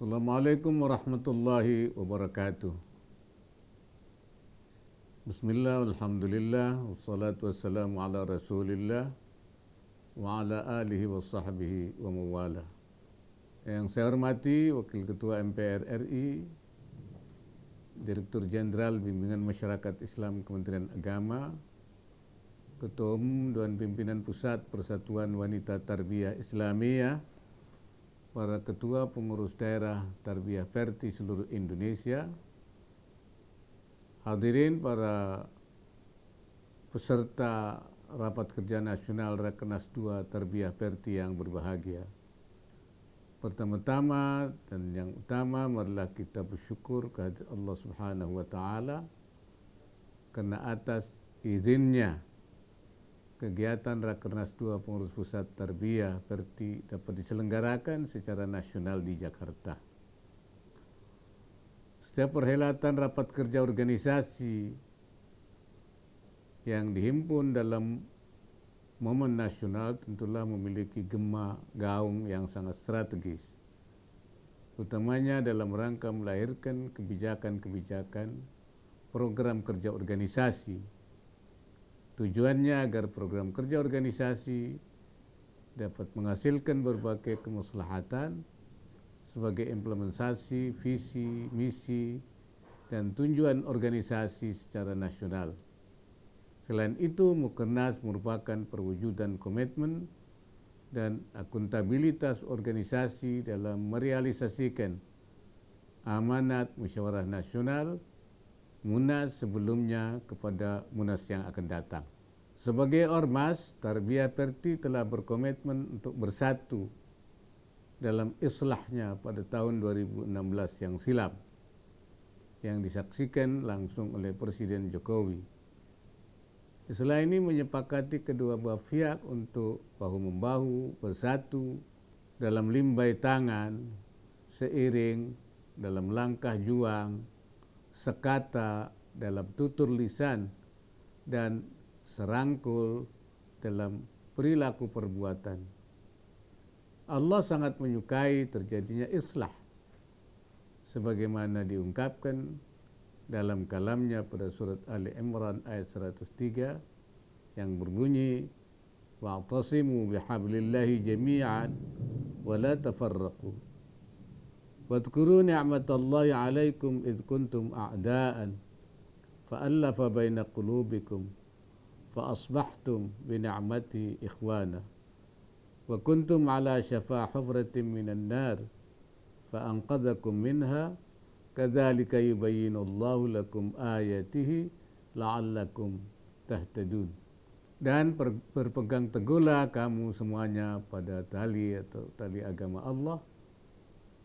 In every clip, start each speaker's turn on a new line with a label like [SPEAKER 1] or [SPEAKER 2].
[SPEAKER 1] Assalamualaikum warahmatullahi wabarakatuh. Bismillah, alhamdulillah, wassalatu wassalamu ala rasulillah wa ala alihi wa sahbihi wa mawala. Yang saya hormati Wakil Ketua MPR RI, Direktur Jenderal Bimbingan Masyarakat Islam Kementerian Agama, Ketua Umum Dewan Pimpinan Pusat Persatuan Wanita Tarbiyah Islamiyah, para ketua pengurus daerah Tarbiyah Verti seluruh Indonesia, hadirin para peserta Rapat Kerja Nasional Rakernas 2 Tarbiyah Verti yang berbahagia. Pertama-tama dan yang utama, marilah kita bersyukur kehadirat Allah Subhanahu wa Ta'ala karena atas izinnya kegiatan Rakernas 2 Pengurus Pusat Tarbiyah Verti dapat diselenggarakan secara nasional di Jakarta. Setiap perhelatan rapat kerja organisasi yang dihimpun dalam momen nasional tentulah memiliki gema gaung yang sangat strategis, utamanya dalam rangka melahirkan kebijakan-kebijakan program kerja organisasi. Tujuannya agar program kerja organisasi dapat menghasilkan berbagai kemaslahatan sebagai implementasi visi, misi, dan tujuan organisasi secara nasional. Selain itu, Mukernas merupakan perwujudan komitmen dan akuntabilitas organisasi dalam merealisasikan amanat musyawarah nasional Munas sebelumnya kepada Munas yang akan datang. Sebagai ormas, Tarbiyah Verti telah berkomitmen untuk bersatu dalam islahnya pada tahun 2016 yang silam, yang disaksikan langsung oleh Presiden Jokowi. Islah ini menyepakati kedua belah pihak untuk bahu-membahu bersatu dalam limbai tangan, seiring dalam langkah juang, sekata dalam tutur lisan, dan serangkul dalam perilaku perbuatan. Allah sangat menyukai terjadinya islah, sebagaimana diungkapkan dalam kalamnya pada surat Ali Imran ayat 103 yang berbunyi, wa'tasimu bihablillahi jami'an wa la tafarraqu. Wadhkuru ni'matallahi 'alaikum idh kuntum a'da'an fa'allafa baina qulubikum fa asbahtum bi ni'mati ikhwana wa kuntum 'ala shafa hufratin minan nar fa anqadhakum minha kadzalika yubayyinullahu lakum ayatihi la'allakum tahtadun. Dan berpegang teguhlah kamu semuanya pada tali atau tali agama Allah,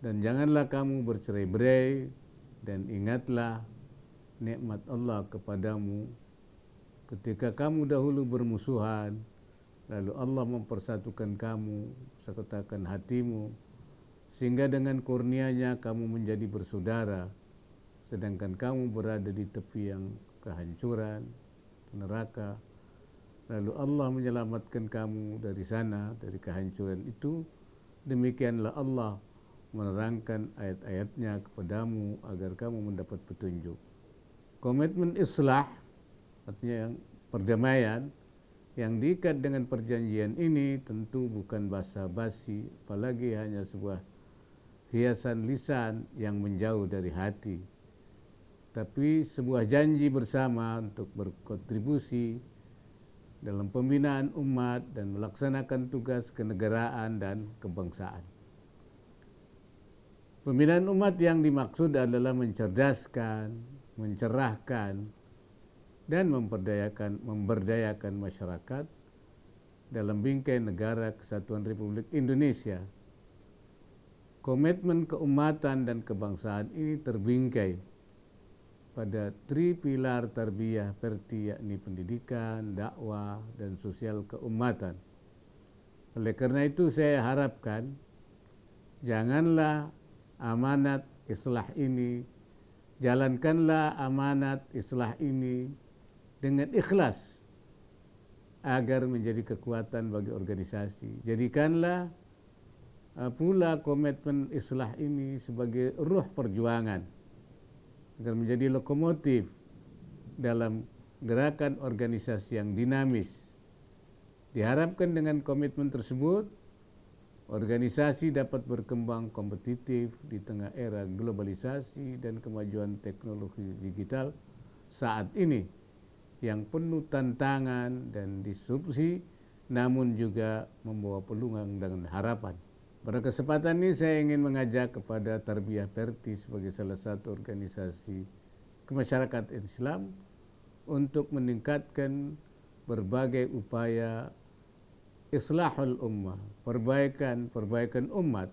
[SPEAKER 1] dan janganlah kamu bercerai-berai, dan ingatlah nikmat Allah kepadamu ketika kamu dahulu bermusuhan, lalu Allah mempersatukan kamu, sertakan hatimu, sehingga dengan kurnianya kamu menjadi bersaudara, sedangkan kamu berada di tepi yang kehancuran, neraka. Lalu Allah menyelamatkan kamu dari sana, dari kehancuran itu. Demikianlah Allah menerangkan ayat-ayatnya kepadamu agar kamu mendapat petunjuk. Komitmen islah, artinya yang perdamaian, yang diikat dengan perjanjian ini tentu bukan basa-basi, apalagi hanya sebuah hiasan lisan yang menjauh dari hati, tapi sebuah janji bersama untuk berkontribusi dalam pembinaan umat dan melaksanakan tugas kenegaraan dan kebangsaan. Pembinaan umat yang dimaksud adalah mencerdaskan, mencerahkan, dan memberdayakan masyarakat dalam bingkai negara kesatuan Republik Indonesia. Komitmen keumatan dan kebangsaan ini terbingkai pada pilar Tarbiyah Verti, yakni pendidikan, dakwah, dan sosial keumatan. Oleh karena itu saya harapkan janganlah amanat islah ini, jalankanlah amanat islah ini dengan ikhlas agar menjadi kekuatan bagi organisasi. Jadikanlah pula komitmen islah ini sebagai ruh perjuangan agar menjadi lokomotif dalam gerakan organisasi yang dinamis. Diharapkan dengan komitmen tersebut, organisasi dapat berkembang kompetitif di tengah era globalisasi dan kemajuan teknologi digital saat ini yang penuh tantangan dan disrupsi, namun juga membawa peluang dan harapan. Pada kesempatan ini saya ingin mengajak kepada Tarbiyah Perti sebagai salah satu organisasi kemasyarakatan Islam untuk meningkatkan berbagai upaya islahul ummah, perbaikan umat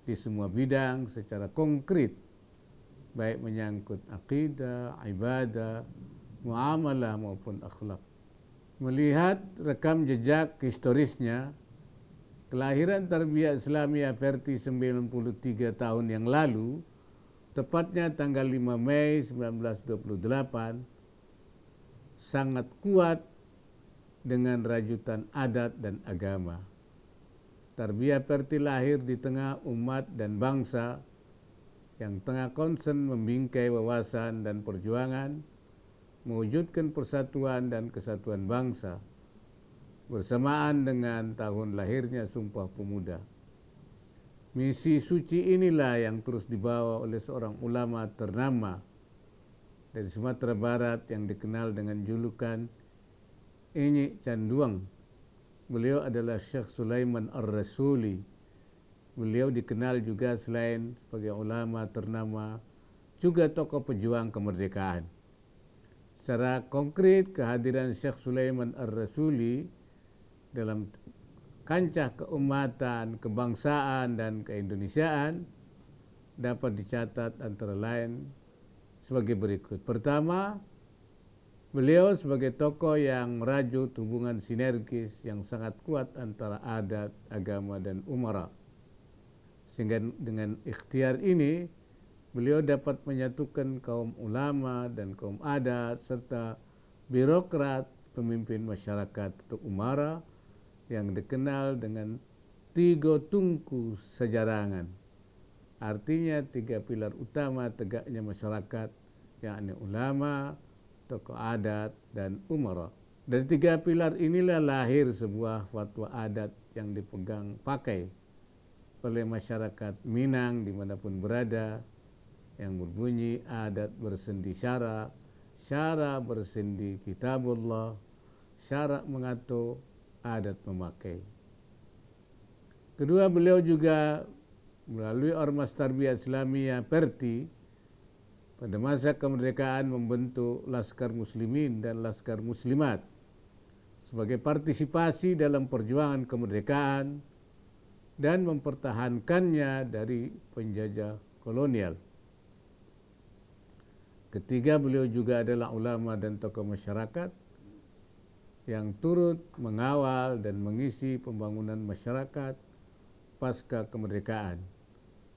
[SPEAKER 1] di semua bidang secara konkret, baik menyangkut akidah, ibadah, muamalah maupun akhlak. Melihat rekam jejak historisnya, kelahiran Tarbiyah Islamiyah Perti 93 tahun yang lalu, tepatnya tanggal 5 Mei 1928, sangat kuat dengan rajutan adat dan agama. Tarbiyah Perti lahir di tengah umat dan bangsa yang tengah konsen membingkai wawasan dan perjuangan, mewujudkan persatuan dan kesatuan bangsa, bersamaan dengan tahun lahirnya Sumpah Pemuda. Misi suci inilah yang terus dibawa oleh seorang ulama ternama dari Sumatera Barat yang dikenal dengan julukan Enyi Canduang. Beliau adalah Syekh Sulaiman Ar-Rasuli. Beliau dikenal juga selain sebagai ulama ternama, juga tokoh pejuang kemerdekaan. Secara konkret, kehadiran Syekh Sulaiman Ar-Rasuli dalam kancah keumatan, kebangsaan, dan keindonesiaan dapat dicatat antara lain sebagai berikut. Pertama, beliau sebagai tokoh yang merajut hubungan sinergis yang sangat kuat antara adat, agama, dan umara. Sehingga dengan ikhtiar ini, beliau dapat menyatukan kaum ulama dan kaum adat serta birokrat, pemimpin masyarakat atau umara yang dikenal dengan tiga tungku sejarangan. Artinya tiga pilar utama tegaknya masyarakat, yakni ulama, tokoh adat, dan umara. Dari tiga pilar inilah lahir sebuah fatwa adat yang dipegang pakai oleh masyarakat Minang dimanapun berada, yang berbunyi adat bersendi syara, syara bersendi kitabullah, syara mengatur, adat memakai. Kedua, beliau juga melalui Ormas Tarbiyah Islamiyah Perti pada masa kemerdekaan membentuk Laskar Muslimin dan Laskar Muslimat sebagai partisipasi dalam perjuangan kemerdekaan dan mempertahankannya dari penjajah kolonial. Ketiga, beliau juga adalah ulama dan tokoh masyarakat yang turut mengawal dan mengisi pembangunan masyarakat pasca kemerdekaan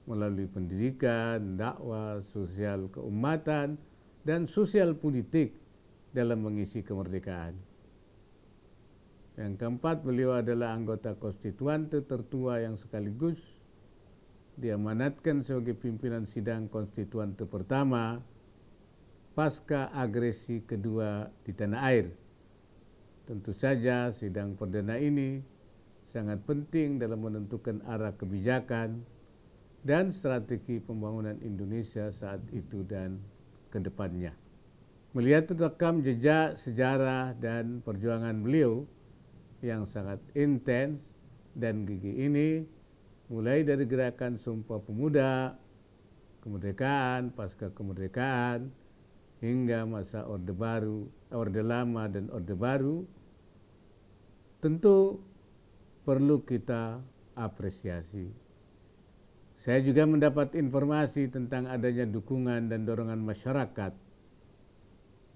[SPEAKER 1] melalui pendidikan, dakwah, sosial keumatan, dan sosial politik dalam mengisi kemerdekaan. Yang keempat, beliau adalah anggota konstituante tertua yang sekaligus diamanatkan sebagai pimpinan sidang konstituante pertama pasca agresi kedua di tanah air. Tentu saja sidang perdana ini sangat penting dalam menentukan arah kebijakan dan strategi pembangunan Indonesia saat itu dan ke depannya. Melihat rekam jejak sejarah dan perjuangan beliau yang sangat intens dan gigih ini, mulai dari gerakan Sumpah Pemuda, kemerdekaan, pasca kemerdekaan, hingga masa Orde Baru, Orde Lama dan Orde Baru, tentu perlu kita apresiasi. Saya juga mendapat informasi tentang adanya dukungan dan dorongan masyarakat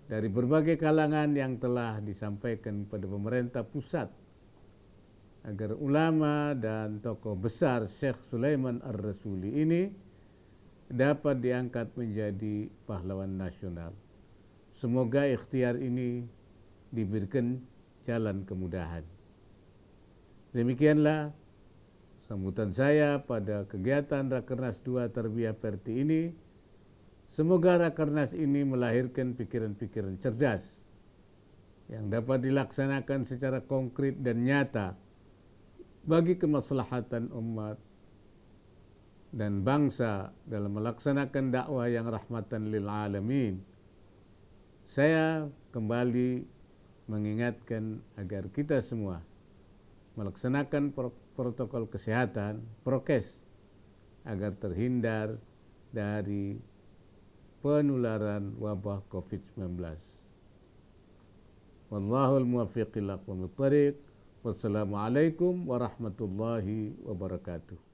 [SPEAKER 1] dari berbagai kalangan yang telah disampaikan pada pemerintah pusat agar ulama dan tokoh besar Syekh Sulaiman Ar-Rasuli ini dapat diangkat menjadi pahlawan nasional. Semoga ikhtiar ini diberikan jalan kemudahan. Demikianlah sambutan saya pada kegiatan Rakernas 2 Tarbiyah Perti ini, semoga Rakernas ini melahirkan pikiran-pikiran cerdas yang dapat dilaksanakan secara konkret dan nyata bagi kemaslahatan umat dan bangsa dalam melaksanakan dakwah yang rahmatan lil alamin. Saya kembali mengingatkan agar kita semua melaksanakan protokol kesehatan, prokes, agar terhindar dari penularan wabah COVID-19. Wallahul muwaffiq ila aqwamit thariq. Wassalamualaikum warahmatullahi wabarakatuh.